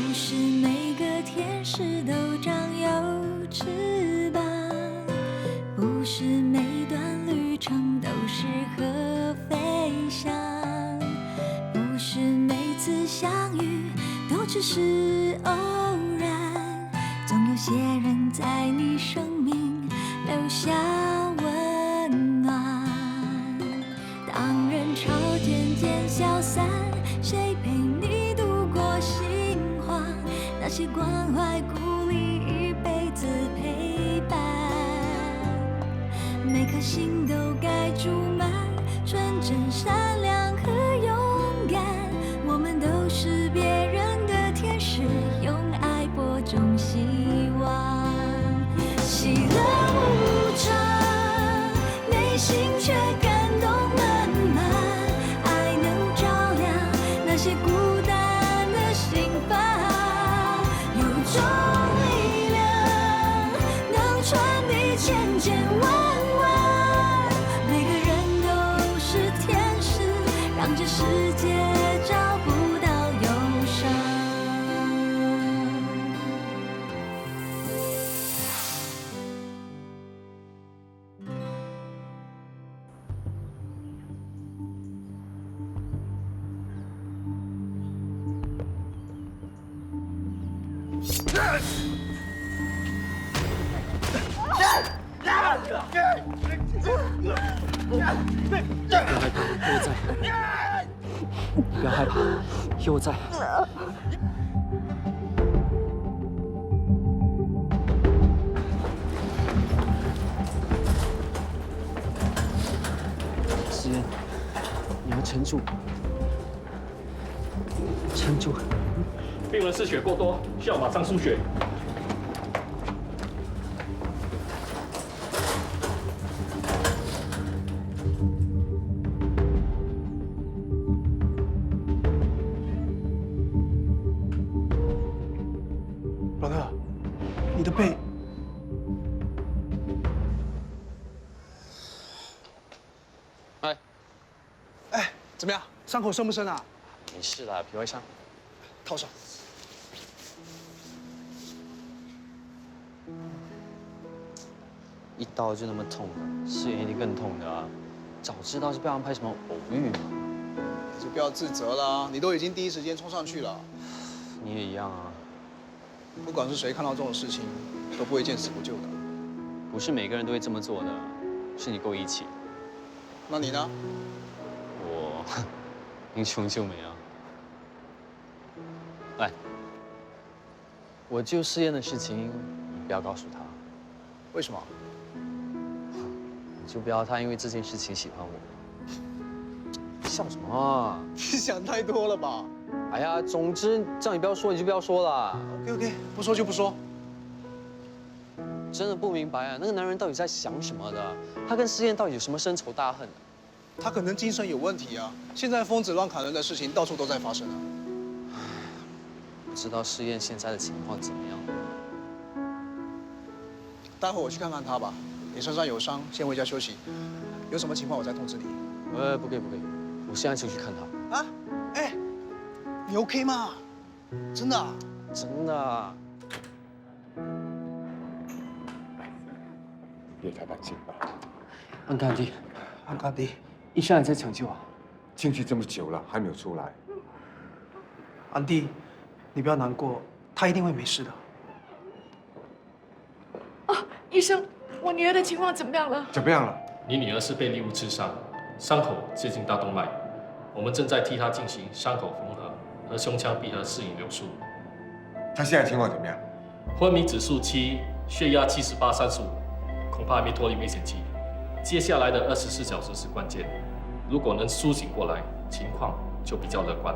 不是每个天使都长有翅膀，不是每段旅程都适合飞翔，不是每次相遇都只是偶然，总有些人在你生命留下温暖。当人潮渐渐消散，谁陪你度过心慌？那些关怀鼓励一辈子陪伴，每颗心都该注满纯真、善良和勇敢。我们都是别人的天使，用爱播种希望。喜乐无常，内心却感动满满。爱能照亮那些孤单的心房，有种力量能传递千千万万。每个人都是天使，让这世界找不到忧伤。不要害怕，有我在。思妍，你要撑住，撑住。病人失血过多，需要马上输血。老特，你的背。哎，怎么样？伤口深不深啊？没事啦，皮外伤。套上。一刀就那么痛了，誓言一定更痛的啊！早知道是不要安排什么偶遇嘛。你就不要自责啦，你都已经第一时间冲上去了。你也一样啊。不管是谁看到这种事情，都不会见死不救的。不是每个人都会这么做的，是你够义气。那你呢？我英雄救美啊！来，我救试验的事情，你不要告诉他，为什么？你就不要他因为这件事情喜欢我。笑什么啊？你想太多了吧哎呀，总之叫你不要说，你就不要说啦。？OK， 不说就不说。真的不明白啊，那个男人到底在想什么的？他跟试验到底有什么深仇大恨？他可能精神有问题啊！现在疯子乱砍人的事情到处都在发生啊。不知道试验现在的情况怎么样？待会我去看看他吧。你身上有伤，先回家休息。有什么情况我再通知你。不可以，我现在就去看他。啊？哎，你 OK 吗？真的啊？真的啊。别太担心吧。安卡迪，安卡迪，医生还在抢救啊。进去这么久了，还没有出来。安迪，你不要难过，他一定会没事的。医生，我女儿的情况怎么样了？怎么样了？你女儿是被利物刺伤，伤口接近大动脉，我们正在替她进行伤口缝合和胸腔闭合适应流术。他现在情况怎么样？昏迷指数7，血压78/35，恐怕还没脱离危险期。接下来的24小时是关键，如果能苏醒过来，情况就比较乐观。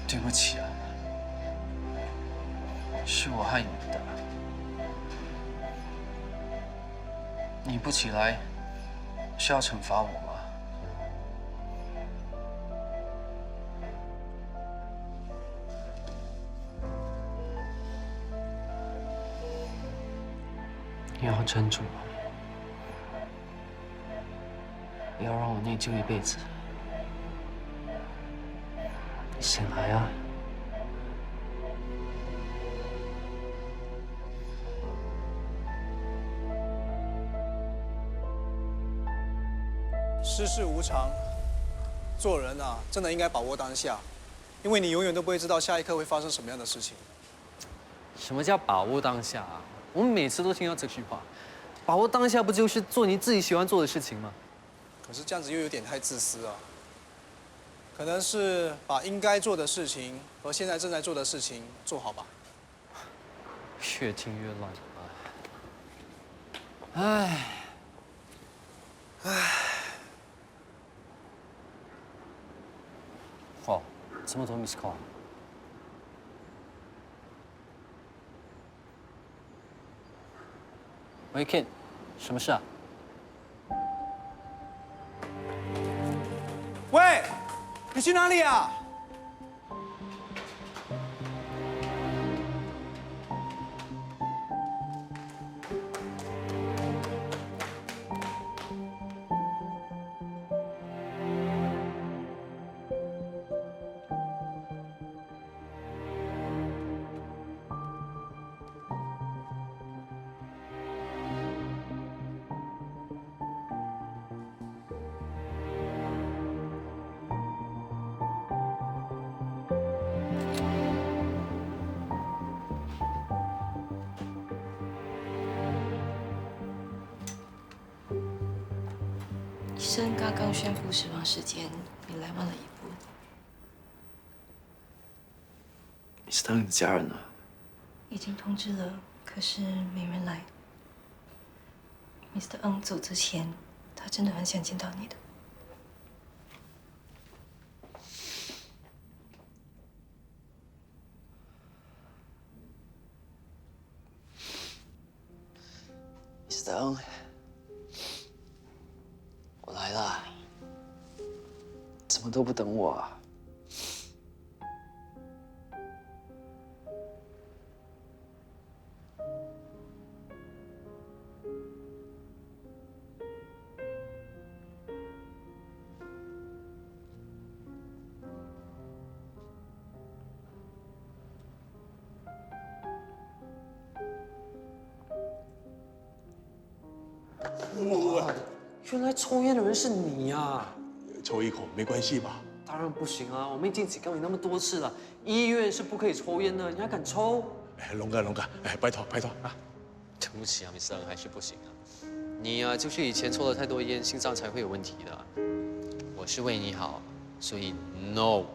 对不起啊，是我害你的。你不起来，是要惩罚我吗？你要撑住，不要让我内疚一辈子。你醒来啊！世事无常，做人啊，真的应该把握当下，因为你永远都不会知道下一刻会发生什么样的事情。什么叫把握当下啊？我们每次都听到这句话，把握当下不就是做你自己喜欢做的事情吗？可是这样子又有点太自私啊。可能是把应该做的事情和现在正在做的事情做好吧。越听越乱。唉。哇，这么多 miss call。喂 ，Ken， 什么事啊？喂，你去哪里啊？医生刚刚宣布死亡时间，你来晚了一步。Mr. 的家人呢？已经通知了，可是没人来。Mr. Ng 走之前，他真的很想见到你的。Mr. Ng， 我来了，怎么都不等我啊？哇，原来抽烟的人是你呀！抽一口没关系吧？当然不行啊！我们已经警告你那么多次了，医院是不可以抽烟的，你还敢抽？哎，龙哥，哎，拜托啊！对不起啊，Mr. Ng，还是不行啊。你啊，就是以前抽了太多烟，心脏才会有问题的。我是为你好，所以 no。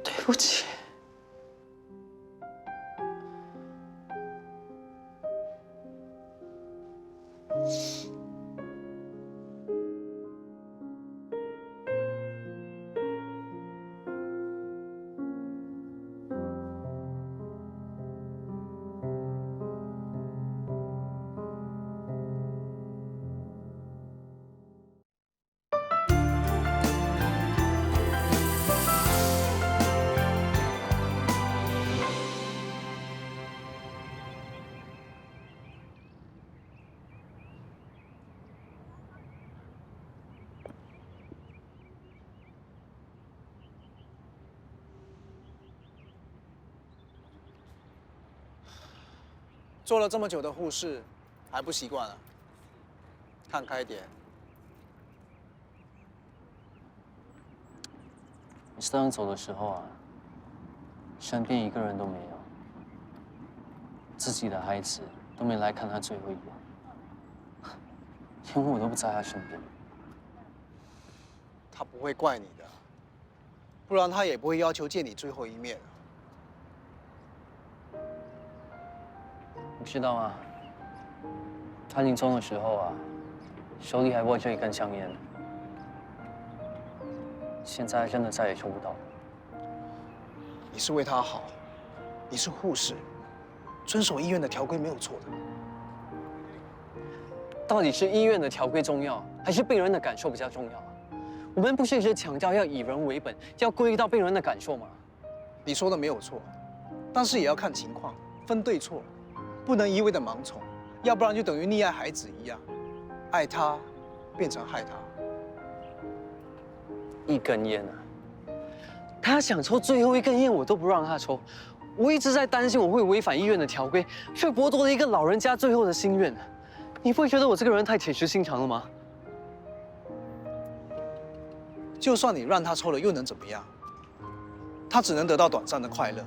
对不起。做了这么久的护士，还不习惯啊？看开点。Mr. Ng走的时候啊，身边一个人都没有，自己的孩子都没来看他最后一眼，连我都不在他身边。他不会怪你的，不然他也不会要求见你最后一面。你知道吗？他临终的时候啊，手里还握着一根香烟，现在真的再也抽不到。你是为他好，你是护士，遵守医院的条规没有错的。到底是医院的条规重要，还是病人的感受比较重要啊？我们不是一直强调要以人为本，要顾虑到病人的感受吗？你说的没有错，但是也要看情况，分对错，不能一味的盲从，要不然就等于溺爱孩子一样，爱他变成害他。一根烟啊，他想抽最后一根烟，我都不让他抽。我一直在担心我会违反医院的条规，却剥夺了一个老人家最后的心愿。你不会觉得我这个人太铁石心肠了吗？就算你让他抽了，又能怎么样？他只能得到短暂的快乐。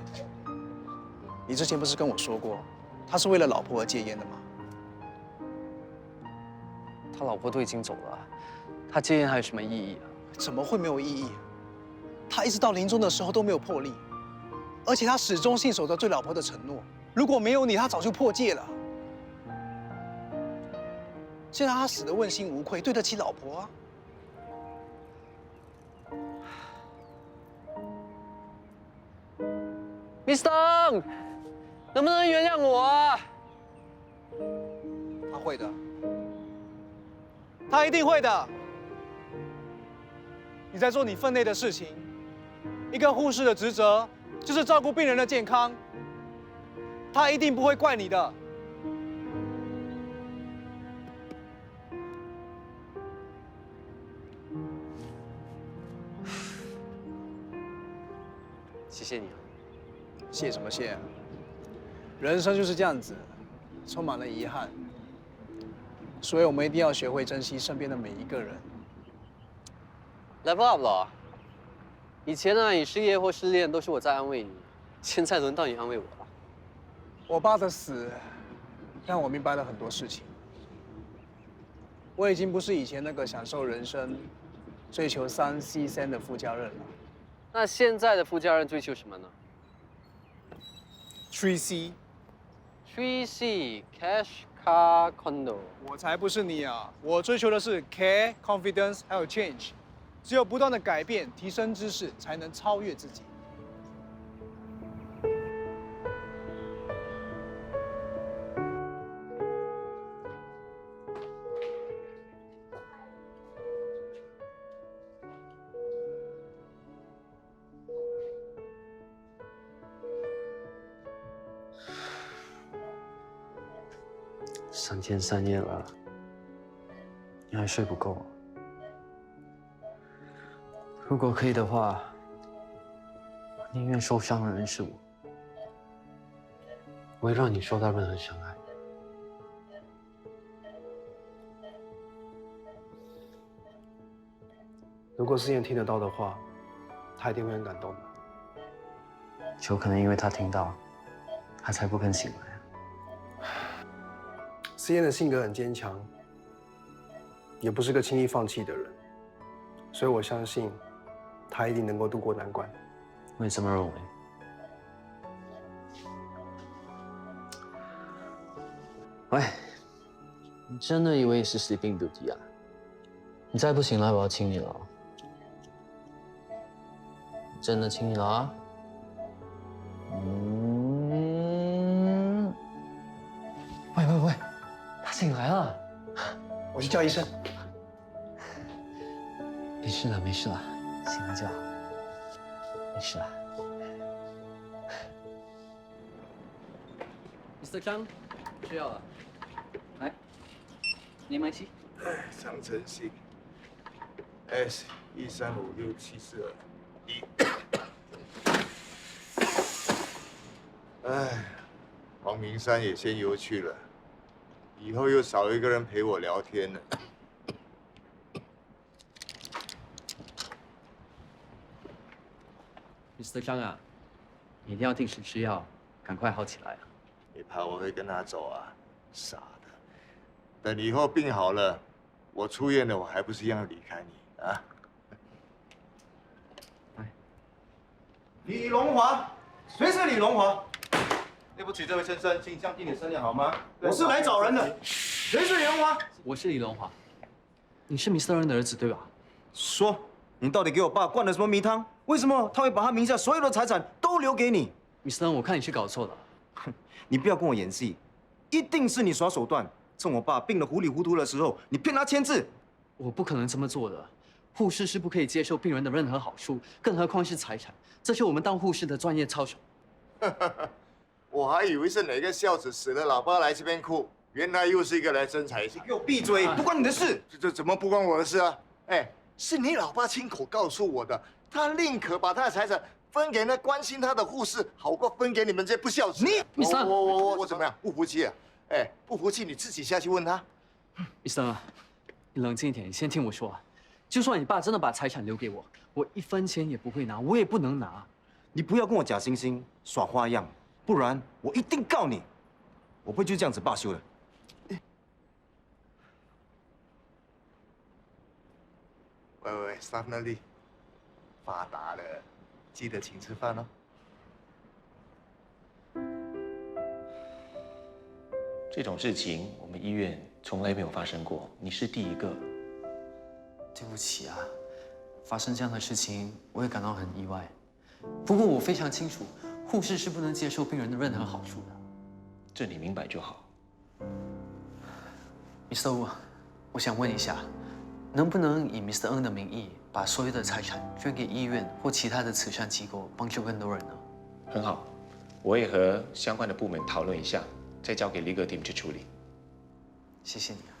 你之前不是跟我说过，他是为了老婆而戒烟的吗？他老婆都已经走了，他戒烟还有什么意义啊？怎么会没有意义？他一直到临终的时候都没有破例，而且他始终信守着对老婆的承诺。如果没有你，他早就破戒了。现在他死得问心无愧，对得起老婆啊。Mr. 能不能原谅我啊？他会的，他一定会的。你在做你分内的事情，一个护士的职责就是照顾病人的健康，他一定不会怪你的。谢谢你啊。谢什么谢啊？人生就是这样子，充满了遗憾，所以我们一定要学会珍惜身边的每一个人。Level up 了。以前呢，你失业或失恋都是我在安慰你，现在轮到你安慰我了。我爸的死让我明白了很多事情。我已经不是以前那个享受人生、追求3C 3的富家人了。那现在的富家人追求什么呢3C。3C Cash, car, condo。我才不是你啊！我追求的是 care, confidence， 还有 change。只有不断的改变、提升知识，才能超越自己。3天3夜了，你还睡不够？如果可以的话，我宁愿受伤的人是我，不会让你受到任何伤害。如果思燕听得到的话，她一定会很感动的。有可能因为他听到，他才不肯醒来。思燕的性格很坚强，也不是个轻易放弃的人，所以我相信她一定能够渡过难关。我也这么认为。喂，你真的以为你是 Sleeping Beauty 啊？你再不醒来，我要亲你了。真的亲你了啊！喂，他醒来了。我去叫医生。没事了，醒来就好。没事了。Mr. 张，吃药了。来，柠檬七。张晨曦 ，S13567421。哎，黄明山也先游去了，以后又少一个人陪我聊天了。Mr. 张啊，你一定要定时吃药，赶快好起来啊！你怕我会跟他走啊？傻的！等以后病好了，我出院了，我还不是一样离开你啊？李荣华，谁是李荣华？对不起，这位先生，请降低点声量好吗？我是来找人的，谁是李荣华？我是李荣华，你是 Mr. 人的儿子对吧？说，你到底给我爸灌了什么迷汤？为什么他会把他名下所有的财产都留给你 ？Mr. 人，我看你是搞错了。你不要跟我演戏，一定是你耍手段，趁我爸病得糊里糊涂的时候，你骗他签字。我不可能这么做的。护士是不可以接受病人的任何好处，更何况是财产。这是我们当护士的专业操守。我还以为是哪个孝子死了，老爸来这边哭，原来又是一个来争财产。给我闭嘴，不关你的事。这怎么不关我的事啊？哎，是你老爸亲口告诉我的，他宁可把他的财产分给那关心他的护士，好过分给你们这不孝子。你上我怎么样？不服气啊？哎，不服气你自己下去问他。医生啊，你冷静一点，你先听我说。就算你爸真的把财产留给我，我1分钱也不会拿，我也不能拿。你不要跟我假惺惺耍花样，不然我一定告你。我不会就这样子罢休的。喂，staff 那里发达了，记得请吃饭哦。这种事情我们医院从来没有发生过，你是第一个。对不起啊，发生这样的事情，我也感到很意外。不过我非常清楚，护士是不能接受病人的任何好处的。这你明白就好。Mr. Wu， 我想问一下，能不能以 Mr. Ng 的名义，把所有的财产捐给医院或其他的慈善机构，帮助更多人呢？很好，我也和相关的部门讨论一下，再交给 legal team 去处理。谢谢你啊。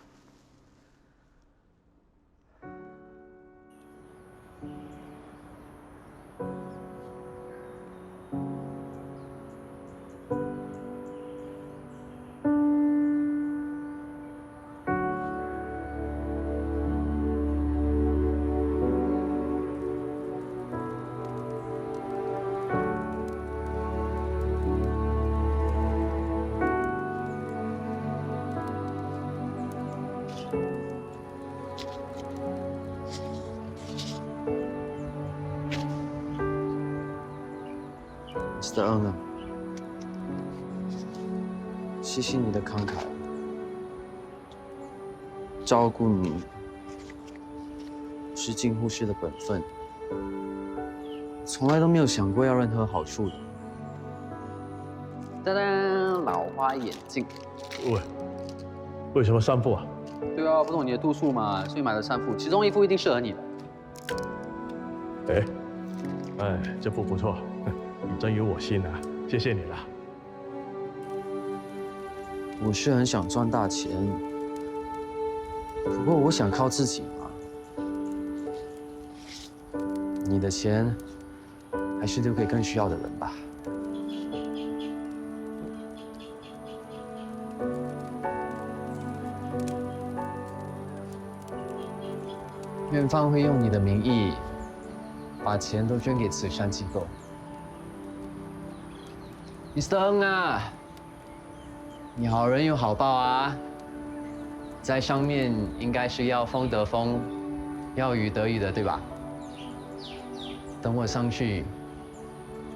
Mr. Ng 啊，谢谢你的慷慨，照顾你是尽护士的本分，从来都没有想过要任何好处的。当当，老花眼镜。喂，为什么3副啊？对啊，不懂你的度数嘛，所以买了3副，其中1副一定适合你的。哎，这副不错。你真有我心啊！谢谢你了。我是很想赚大钱，不过我想靠自己嘛。你的钱还是留给更需要的人吧。院方会用你的名义，把钱都捐给慈善机构。Mr. Ng 啊，你好人有好报啊，在上面应该是要风得风，要雨得雨的，对吧？等我上去，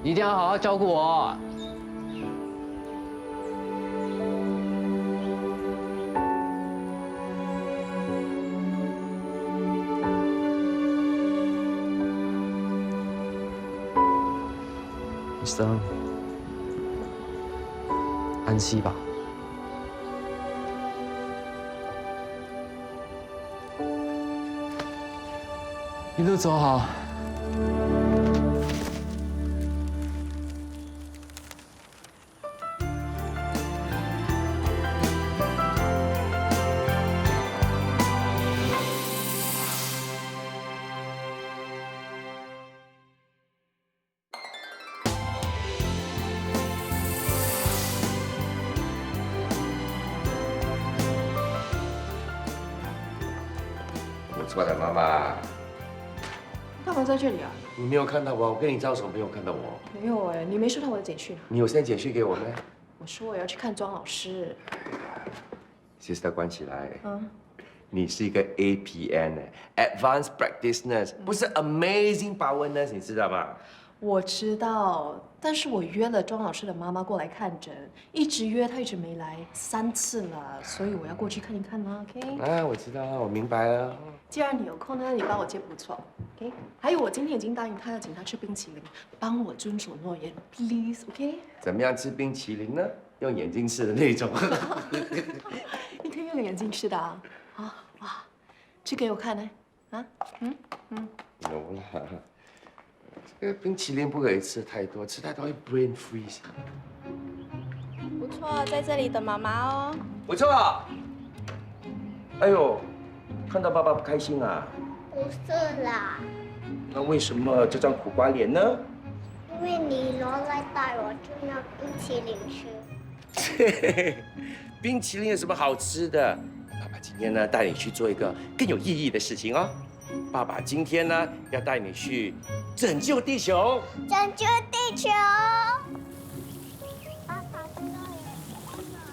一定要好好照顾我。Mr. Ng。安息吧。一路走好。我的妈妈，你干嘛在这里啊？你没有看到我，我跟你招手没有看到我。没有哎，你没收到我的简讯啊？你有send简讯给我吗？我说我要去看庄老师。Sister 关起来。你是一个 APN Advanced Practice Nurse，不是 Amazing Power Nurse， 你知道吗？我知道，但是我约了庄老师的妈妈过来看诊，一直约她一直没来，3次了，所以我要过去看一看啦 ，OK？ 啊，我知道了，我明白了。既然你有空呢，你帮我接不错 ，OK？ 还有，我今天已经答应他要请他吃冰淇淋，帮我遵守诺言 ，please，OK？ 怎么样吃冰淇淋呢？用眼睛吃的那种。你可以用眼睛吃的啊！哇，吃给我看呢！有啦，这个冰淇淋不可以吃太多，吃太多会 brain freeze。不错，在这里等妈妈哦。不错。哎呦，看到爸爸不开心啊？不是啦，那为什么这张苦瓜脸呢？因为你罗来带我去那冰淇淋吃。冰淇淋有什么好吃的？爸爸今天呢带你去做一个更有意义的事情哦。爸爸今天呢要带你去拯救地球。拯救地球。爸爸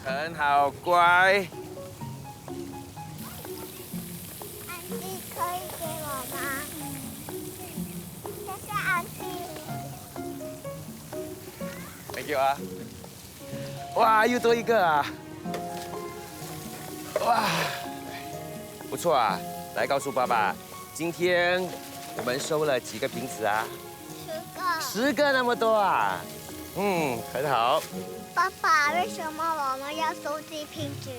很好，乖。安迪可以给我吗？谢谢安迪。Thank you 啊！哇，又多一个啊！哇，不错啊！来告诉爸爸，今天我们收了几个瓶子啊？10个那么多啊！很好。爸爸，为什么我们要收集瓶子？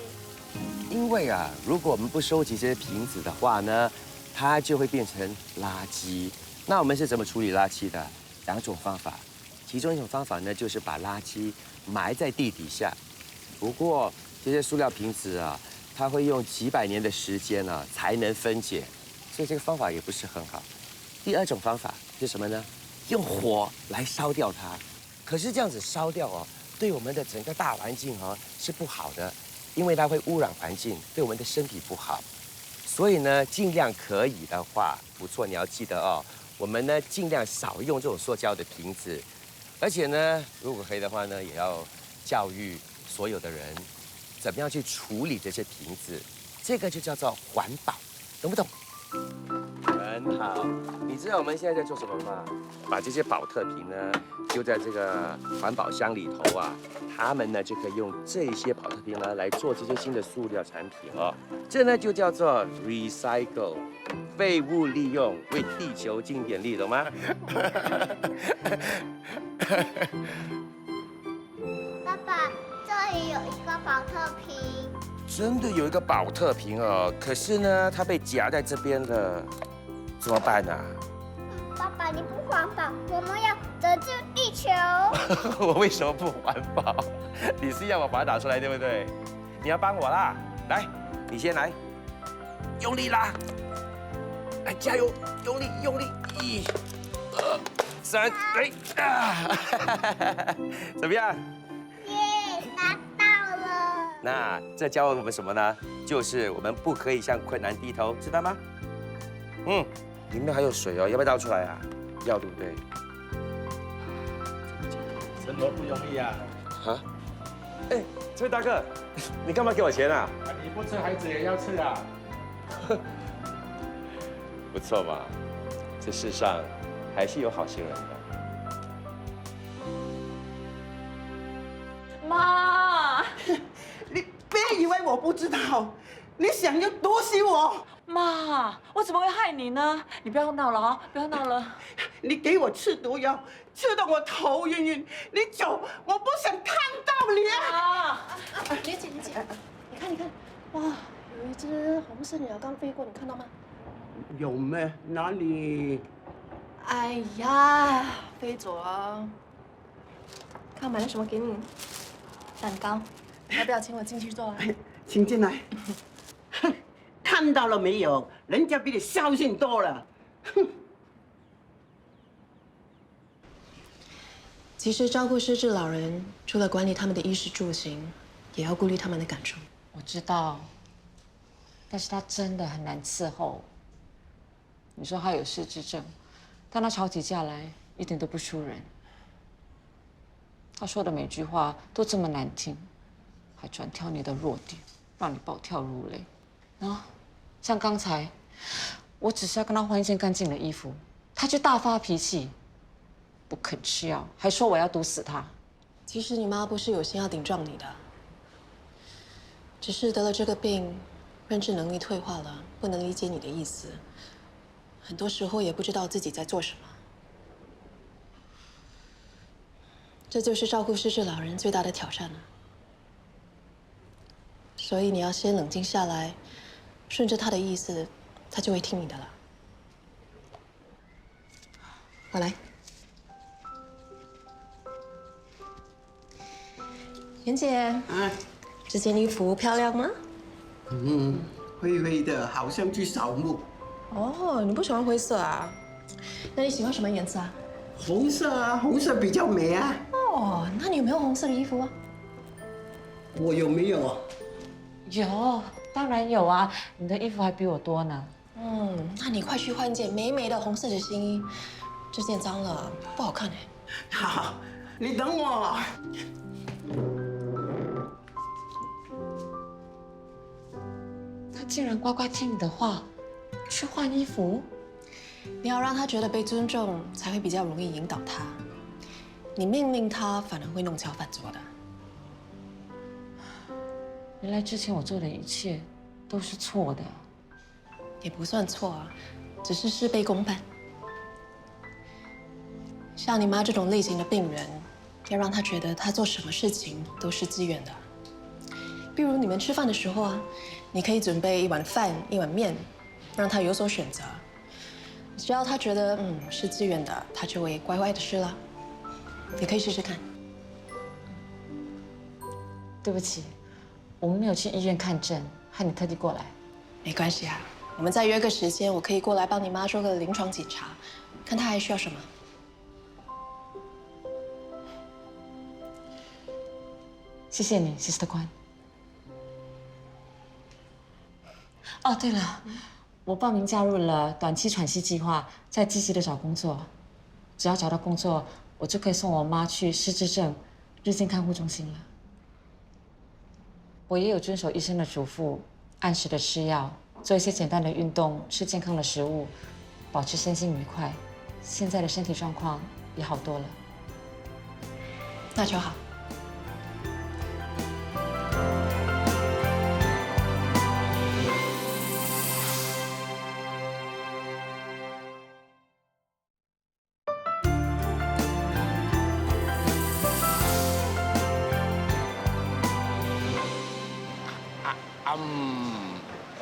因为啊，如果我们不收集这些瓶子的话呢，它就会变成垃圾。那我们是怎么处理垃圾的？2种方法。其中一种方法呢，就是把垃圾埋在地底下。不过这些塑料瓶子啊，它会用几百年的时间呢才能分解，所以这个方法也不是很好。第2种方法是什么呢？用火来烧掉它。可是这样子烧掉哦，对我们的整个大环境哦是不好的，因为它会污染环境，对我们的身体不好。所以呢，尽量可以的话，不错，你要记得哦，我们呢尽量少用这种塑胶的瓶子。而且呢，如果可以的话呢，也要教育所有的人，怎么样去处理这些瓶子，这个就叫做环保，懂不懂？很好，你知道我们现在在做什么吗？把这些保特瓶呢丢在这个环保箱里头啊，他们呢就可以用这些保特瓶呢来做这些新的塑料产品哦。这呢就叫做 recycle。废物利用，为地球尽点力，懂吗？爸爸，这里有一个保特瓶。真的有一个保特瓶哦，可是呢，它被夹在这边了，怎么办呢？爸爸，你不环保，我们要拯救地球。我为什么不环保？你是要我把它拿出来，对不对？你要帮我啦，来，你先来，用力拉。来，加油，用力，用力，1、2、3，怎么样？耶，拿到了。那这教我们什么呢？就是我们不可以向困难低头，知道吗？里面还有水哦，要不要倒出来啊？要，对不对？生活不容易啊！啊？哎，这位大哥，你干嘛给我钱啊？你不吃，孩子也要吃啊！不错嘛，这世上还是有好心人的。妈，你别以为我不知道，你想要夺袭我。妈，我怎么会害你呢？你不要闹了啊，不要闹了。你给我吃毒药，吃到我头晕晕。你走，我不想看到你啊！莲姐，你看，哇，有一只红色鸟刚飞过，你看到吗？有咩？哪里？哎呀，飞走了。看买了什么给你？蛋糕，要不要请我进去坐啊？请进来。看到了没有？人家比你孝顺多了。哼。其实照顾失智老人，除了管理他们的衣食住行，也要顾虑他们的感受。我知道，但是他真的很难伺候。你说他有失智症，但他吵起架来一点都不输人。他说的每句话都这么难听，还专挑你的弱点，让你暴跳如雷。啊，像刚才，我只是要跟他换一件干净的衣服，他就大发脾气，不肯吃药，还说我要毒死他。其实你妈不是有心要顶撞你的，只是得了这个病，认知能力退化了，不能理解你的意思。很多时候也不知道自己在做什么，这就是照顾失智老人最大的挑战了。所以你要先冷静下来，顺着他的意思，他就会听你的了。我来。妍姐，这件衣服漂亮吗？灰灰的，好像去扫墓。哦，你不喜欢灰色啊？那你喜欢什么颜色啊？红色啊，红色比较美啊。哦，那你有没有红色的衣服啊？我有没有啊？有，当然有啊，你的衣服还比我多呢。那你快去换件美美的红色的新衣，这件脏了不好看哎。好，你等我。他竟然乖乖听你的话，去换衣服。你要让他觉得被尊重，才会比较容易引导他。你命令他，反而会弄巧反拙的。原来之前我做的一切都是错的。也不算错啊，只是事倍功半。像你妈这种类型的病人，要让她觉得她做什么事情都是自愿的。比如你们吃饭的时候啊，你可以准备一碗饭、一碗面，让她有所选择。只要她觉得是自愿的，她就会乖乖的吃了。你可以试试看。对不起，我们没有去医院看诊，害你特地过来。没关系啊，我们再约个时间，我可以过来帮你妈做个临床检查，看她还需要什么。谢谢你，Sister 关。哦，对了，我报名加入了短期喘息计划，在积极的找工作。只要找到工作，我就可以送我妈去失智症日间看护中心了。我也有遵守医生的嘱咐，按时的吃药，做一些简单的运动，吃健康的食物，保持身心愉快。现在的身体状况也好多了。那就好。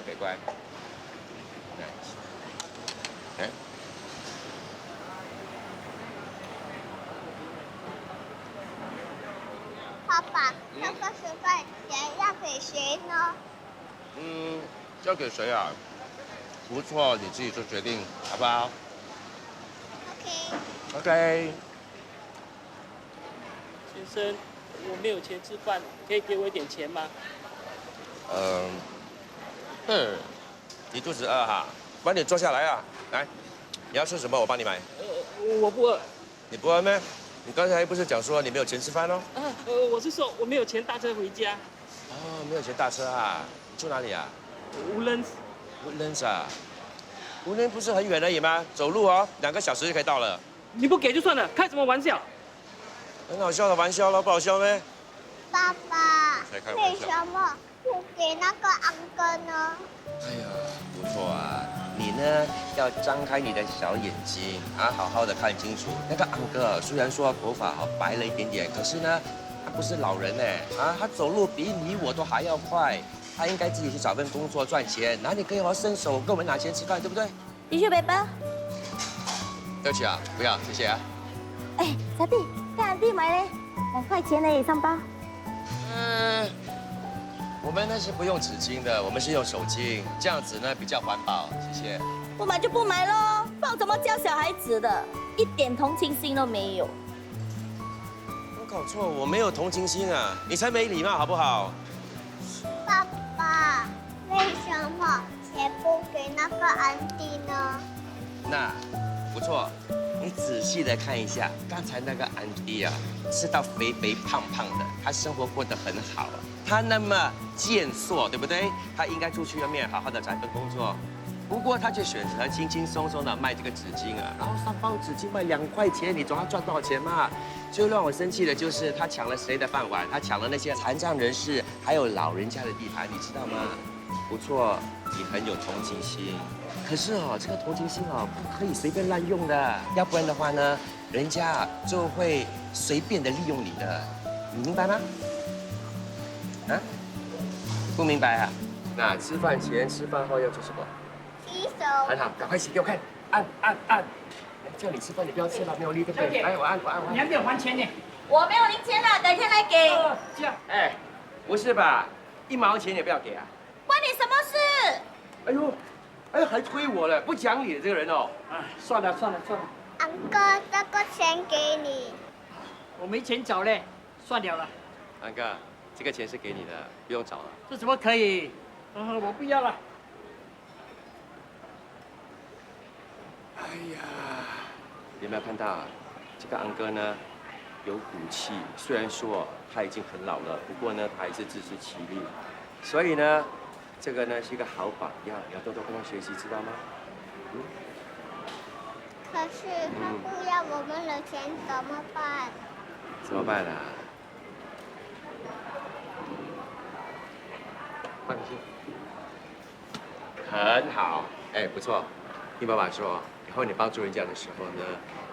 OK， 乖。哎，爸爸，这个10块钱要给谁呢？交给谁啊？不错，你自己做决定，好不好 ？OK。先生，我没有钱吃饭，可以给我一点钱吗？你肚子饿哈？晚点坐下来啊！来，你要吃什么？我帮你买。我不饿。你不饿咩？你刚才不是讲说你没有钱吃饭哦？我是说我没有钱搭车回家。哦，没有钱搭车啊？你住哪里啊？无人。无人啊？无人不是很远而已吗？走路哦，2个小时就可以到了。你不给就算了，开什么玩笑？很好笑的玩笑咯，不好笑咩？爸爸，为什么不给那个安哥呢？哎呀，不错啊！你呢要张开你的小眼睛啊，好好的看清楚。那个安哥虽然说头发白了一点点，可是呢，他不是老人哎啊，他走路比你我都还要快。他应该自己去找份工作赚钱，哪里可以伸手跟我们拿钱吃饭，对不对？继续背包。对不起啊，不要，谢谢啊。哎，小弟，给安弟买嘞，2块钱而已，3包。我们那是不用纸巾的，我们是用手巾，这样子呢比较环保，谢谢。不买就不买喽，不然怎么教小孩子的？一点同情心都没有。我搞错，我没有同情心啊，你才没礼貌好不好？爸爸，为什么钱不给那个安迪呢？那不错，你仔细的看一下，刚才那个安迪啊，吃到肥肥胖胖的，他生活过得很好啊。他那么健硕，对不对？他应该出去外面好好的找一份工作。不过他却选择轻轻松松的卖这个纸巾啊，然后3包纸巾卖2块钱，你总要赚多少钱嘛？最让我生气的就是他抢了谁的饭碗？他抢了那些残障人士还有老人家的地盘，你知道吗？不错，你很有同情心。可是哦，这个同情心哦，不可以随便滥用的，要不然的话呢，人家就会随便的利用你的，你明白吗？啊？不明白啊？那吃饭前、吃饭后要做什么？洗手。很好，赶快洗给我看，按。叫你吃饭，你不要吃了，没有力，对不对？来，我按。你还没有还钱呢。我没有零钱了，改天来给。这样。哎，不是吧？1毛钱也不要给啊？关你什么事？哎呦，还推我了，不讲理的这个人哦。哎，算了。安哥，这个钱给你。我没钱找嘞，算了了。安哥，这个钱是给你的，不用找了。这怎么可以？我不要了。哎呀，有没有看到这个安哥呢？有骨气，虽然说他已经很老了，不过呢，他还是自食其力。所以呢，这个呢是一个好榜样，你要多多跟他学习，知道吗？可是他不要我们的钱怎么办？怎么办啊？放心，很好，哎，不错。听爸爸说，以后你帮助人家的时候呢，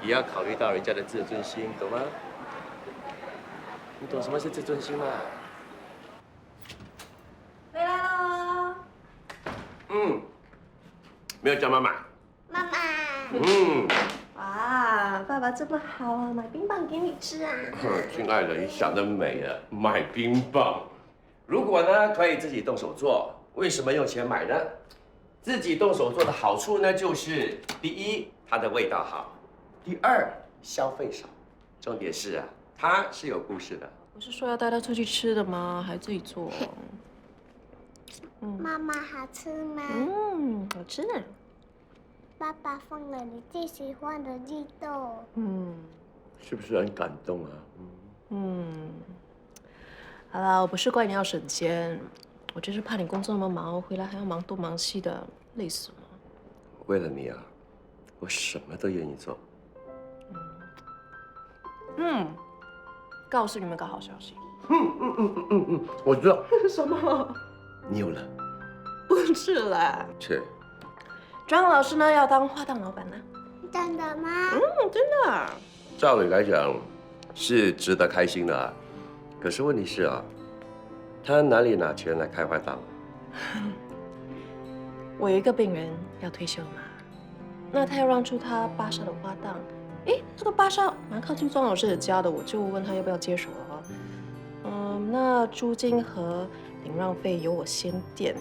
也要考虑到人家的自尊心，懂吗？你懂什么是自尊心吗？回来喽。没有叫妈妈。妈妈。哇，爸爸这么好啊，买冰棒给你吃啊。亲爱的，你想得美啊！买冰棒，如果呢可以自己动手做，为什么用钱买呢？自己动手做的好处呢，就是第一，它的味道好；第二，消费少。重点是啊，它是有故事的。不是说要带他出去吃的吗？还自己做。妈妈好吃吗？好吃呢。爸爸放了你最喜欢的绿豆。是不是很感动啊？好啦，我不是怪你要省钱，我就是怕你工作那么忙，回来还要忙东忙西的，累死了。为了你啊，我什么都愿意做。告诉你们个好消息。我知道。什么？你有了。不是啦。切。庄老师呢要当花档老板呢。真的吗？真的。照理来讲，是值得开心的啊。可是问题是啊，他哪里拿钱来开花档？我有一个病人要退休嘛，那他要让出他巴沙的花档。那个巴沙蛮靠近庄老师的家的，我就问他要不要接手了。那租金和顶让费由我先垫，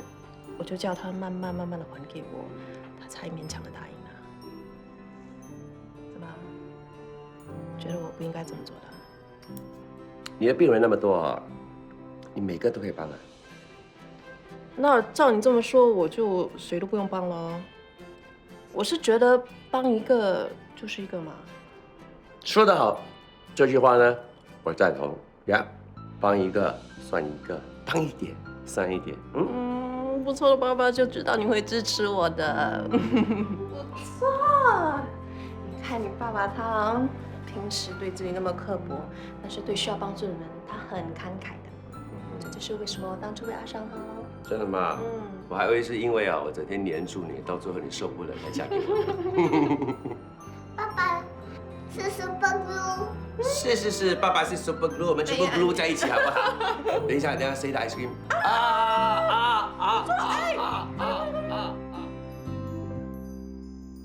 我就叫他慢慢的还给我，他才勉强的答应啊。怎么？觉得我不应该这么做的？你的病人那么多啊，你每个都可以帮啊。那照你这么说，我就谁都不用帮了。我是觉得帮一个就是一个嘛。说得好，这句话呢，我赞同呀。帮一个算一个，帮一点算一点。不错的爸爸就知道你会支持我的。不错，你看你爸爸他平时对自己那么刻薄，但是对需要帮助的人他很慷慨的。这就是为什么我当初会爱上他喽。真的吗？我还以为是因为啊，我整天黏住你，到最后你受不了才嫁给我。爸爸是 Super Glue。是，爸爸是 Super Glue， 我们全部 glue 在一起好不好？等一下谁的 ice cream？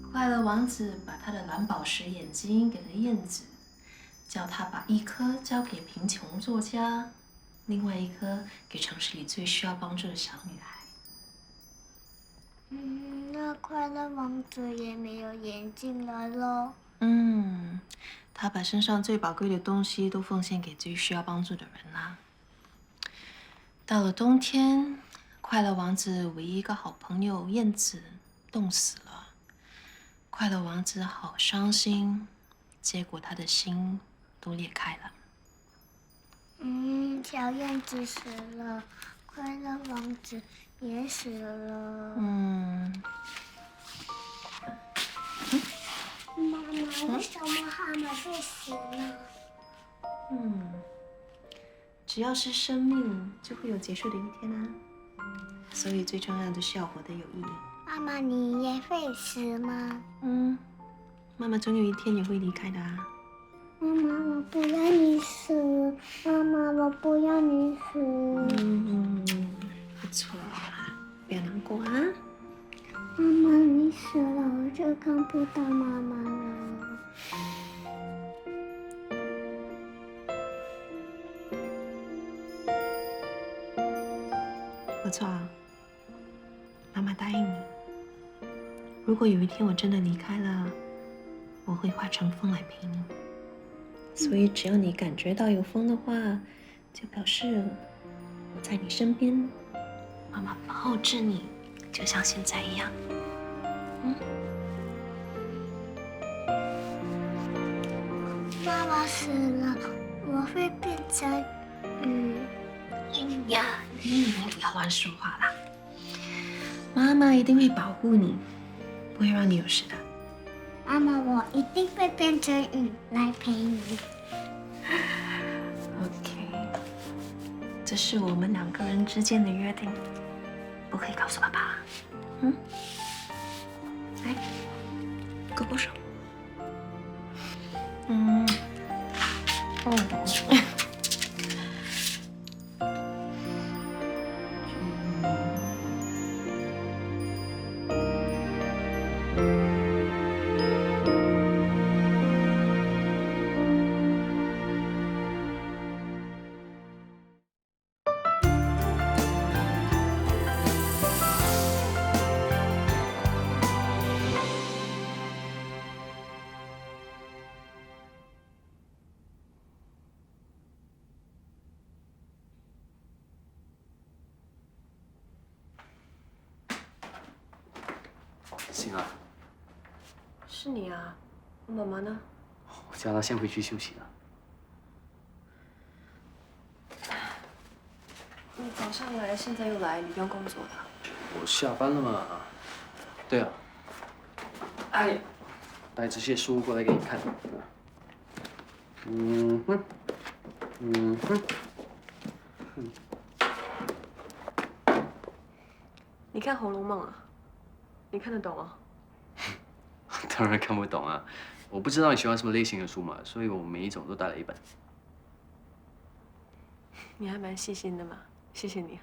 快乐王子把他的蓝宝石眼睛给了燕子，叫他把一颗交给贫穷作家，另外一颗给城市里最需要帮助的小女孩。那快乐王子也没有眼睛了咯。他把身上最宝贵的东西都奉献给最需要帮助的人啦。到了冬天，快乐王子唯一一个好朋友燕子冻死了，快乐王子好伤心，结果他的心都裂开了。小燕子死了，快乐王子也死了。妈妈，为什么他们会死呢？只要是生命，就会有结束的一天啊。所以最重要的是要活得有意义。妈妈，你也会死吗？妈妈总有一天也会离开的啊。妈妈，我不要你死！妈妈，我不要你死！不看不到妈妈了。不错啊，妈妈答应你，如果有一天我真的离开了，我会化成风来陪你。所以只要你感觉到有风的话，就表示我在你身边，妈妈抱着你，就像现在一样。爸爸死了，我会变成鱼。哎呀，你不要乱说话啦！妈妈一定会保护你，不会让你有事的。妈妈，我一定会变成鱼来陪你。OK， 这是我们两个人之间的约定，不可以告诉爸爸。来，勾勾手。醒了。是你啊，妈妈呢？我叫她先回去休息了。你早上来，现在又来，你不用工作的。我下班了嘛。对啊。哎，带这些书过来给你看。你看《红楼梦》啊？你看得懂啊？当然看不懂啊！我不知道你喜欢什么类型的书嘛，所以我每一种都带了一本。你还蛮细心的嘛，谢谢你。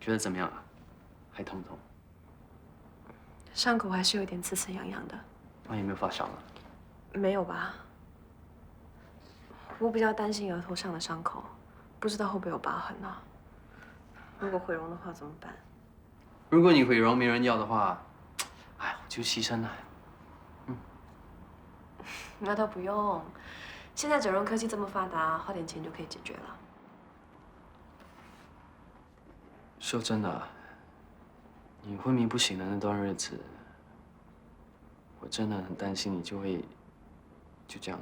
觉得怎么样啊？还痛不痛？伤口还是有点刺刺痒痒的。那有没有发烧呢？没有吧？我比较担心额头上的伤口，不知道会不会有疤痕啊？如果毁容的话怎么办？如果你毁容没人要的话，哎，我就牺牲了。那倒不用，现在整容科技这么发达，花点钱就可以解决了。说真的，你昏迷不醒的那段日子，我真的很担心你就这样。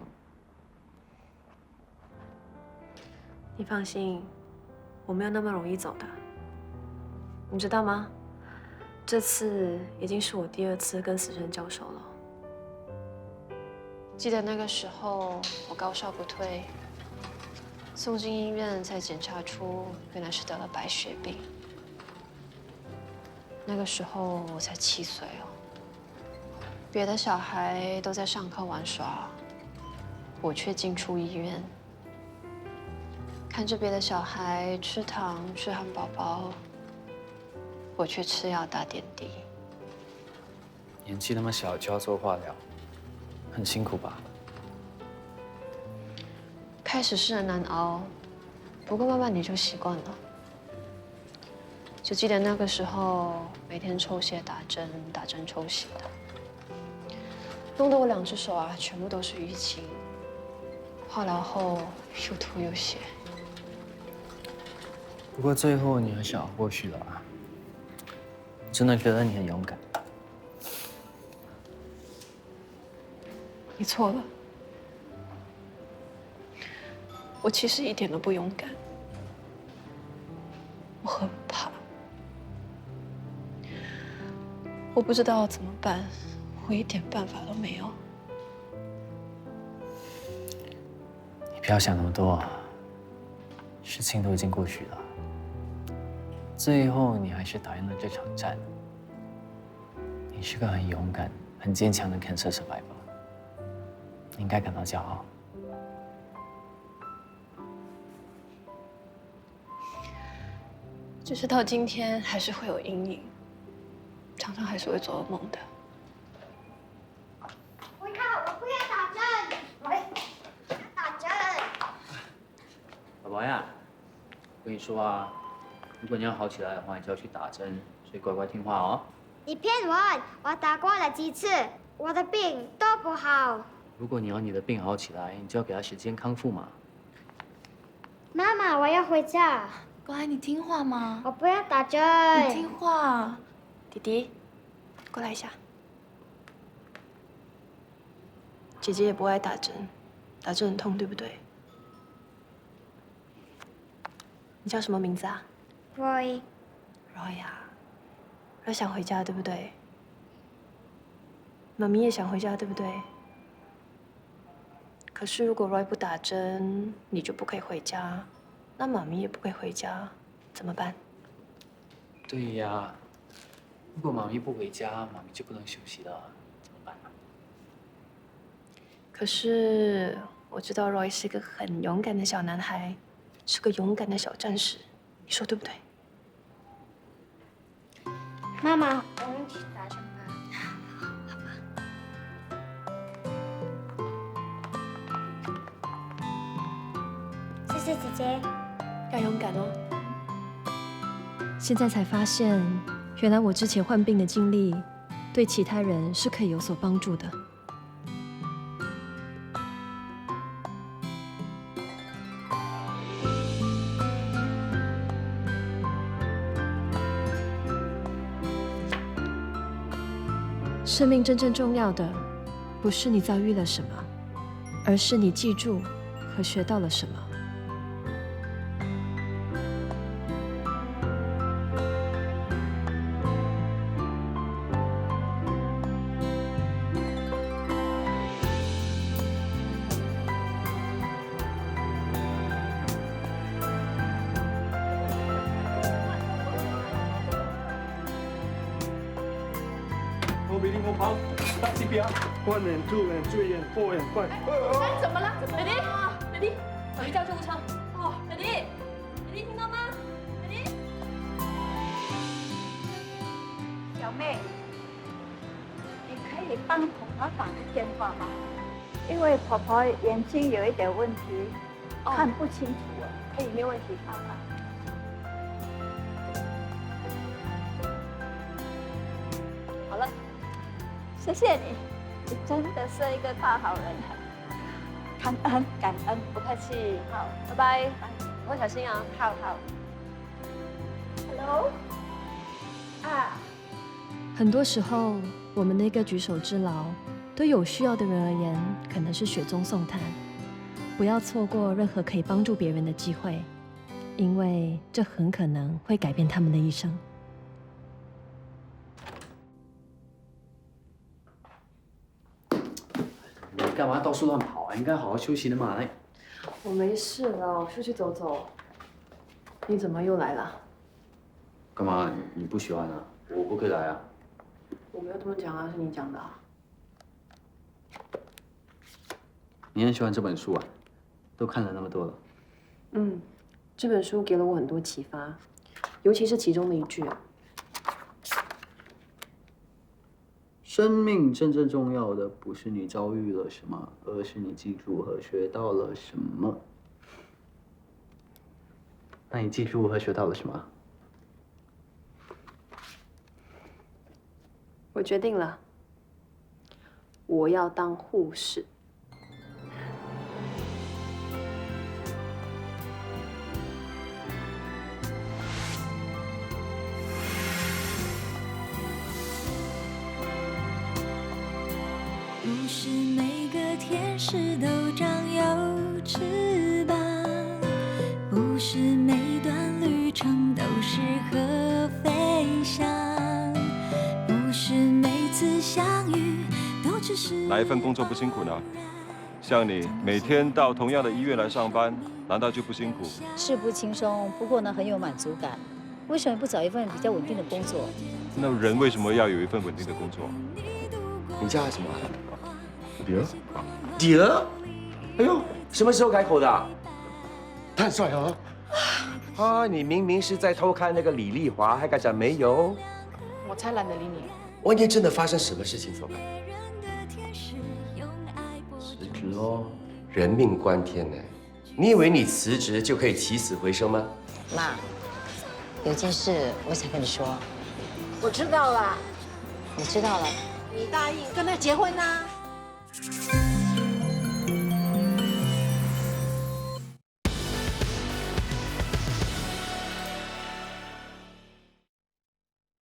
你放心，我没有那么容易走的。你知道吗？这次已经是我第2次跟死神交手了。记得那个时候我高烧不退，送进医院才检查出原来是得了白血病。那个时候我才7岁哦，别的小孩都在上课玩耍，我却进出医院，看着别的小孩吃糖吃汉堡包，我却吃药打点滴。年纪那么小就要做化疗，很辛苦吧？开始是很难熬，不过慢慢你就习惯了。就记得那个时候，每天抽血打针，打针抽血的，弄得我2只手啊全部都是淤青。化疗后又吐又血。不过最后你还是熬过去了啊！真的觉得你很勇敢。你错了，我其实一点都不勇敢，我很怕，我不知道要怎么办，我一点办法都没有。你不要想那么多，事情都已经过去了，最后你还是打赢了这场战。你是个很勇敢、很坚强的 cancer survivor， 你应该感到骄傲。只是到今天还是会有阴影，常常还是会做噩梦的。跟你说啊，如果你要好起来的话，你就要去打针，所以乖乖听话哦。你骗我！我打过了几次，我的病都不好。如果你要你的病好起来，你就要给他时间康复嘛。妈妈，我要回家。乖，你听话吗？我不要打针。你听话。弟弟，过来一下。姐姐也不爱打针，打针很痛，对不对？你叫什么名字啊 Roy。Roy 啊，Roy想回家，对不对？妈咪也想回家，对不对？可是如果 Roy 不打针，你就不可以回家，那妈咪也不可以回家，怎么办？对呀，如果妈咪不回家，妈咪就不能休息了，怎么办呢？可是我知道 Roy 是个很勇敢的小男孩，是个勇敢的小战士，你说对不对？妈妈，我们去打针吧。谢谢姐姐。要勇敢哦。现在才发现，原来我之前患病的经历，对其他人是可以有所帮助的。生命真正重要的，不是你遭遇了什么，而是你记住和学到了什么。1 and 2 and 3 and 4 and 5。怎么了？弟弟，弟弟，我去叫救护车。哦，弟弟，弟弟听到吗？弟弟，小妹，你可以帮婆婆打个电话吗？因为婆婆眼睛有一点问题，看不清楚了。可以，没问题。好了，谢谢你。你真的是一个大好人，感恩感恩，不客气。好，拜拜，我会小心啊。好好。Hello， 啊，很多时候，我们的一个举手之劳，对有需要的人而言，可能是雪中送炭。不要错过任何可以帮助别人的机会，因为这很可能会改变他们的一生。你干嘛到处乱跑啊？应该好好休息的嘛。来，我没事了，我出去走走。你怎么又来了？干嘛？你不喜欢啊？我不可以来啊。我没有这么讲啊，是你讲的啊。你很喜欢这本书啊？都看了那么多了。嗯，这本书给了我很多启发，尤其是其中的一句。生命真正重要的不是你遭遇了什么，而是你记住和学到了什么。那你记住和学到了什么？我决定了，我要当护士。不是每个天使都长有翅膀，不是每段旅程都适合飞翔，不是每次相遇都只是哪一份工作不辛苦呢？像你每天到同样的医院来上班，难道就不辛苦？是不轻松，不过呢很有满足感。为什么不找一份比较稳定的工作？那人为什么要有一份稳定的工作？你叫他什么？迪儿，哎呦，什么时候改口的？他很帅啊！啊，你明明是在偷看那个李丽华，还敢讲没有？我才懒得理你。万一真的发生什么事情怎么办？辞职哦，人命关天呢。你以为你辞职就可以起死回生吗？妈，有件事我想跟你说。我知道了。你知道了？你答应跟他结婚啊？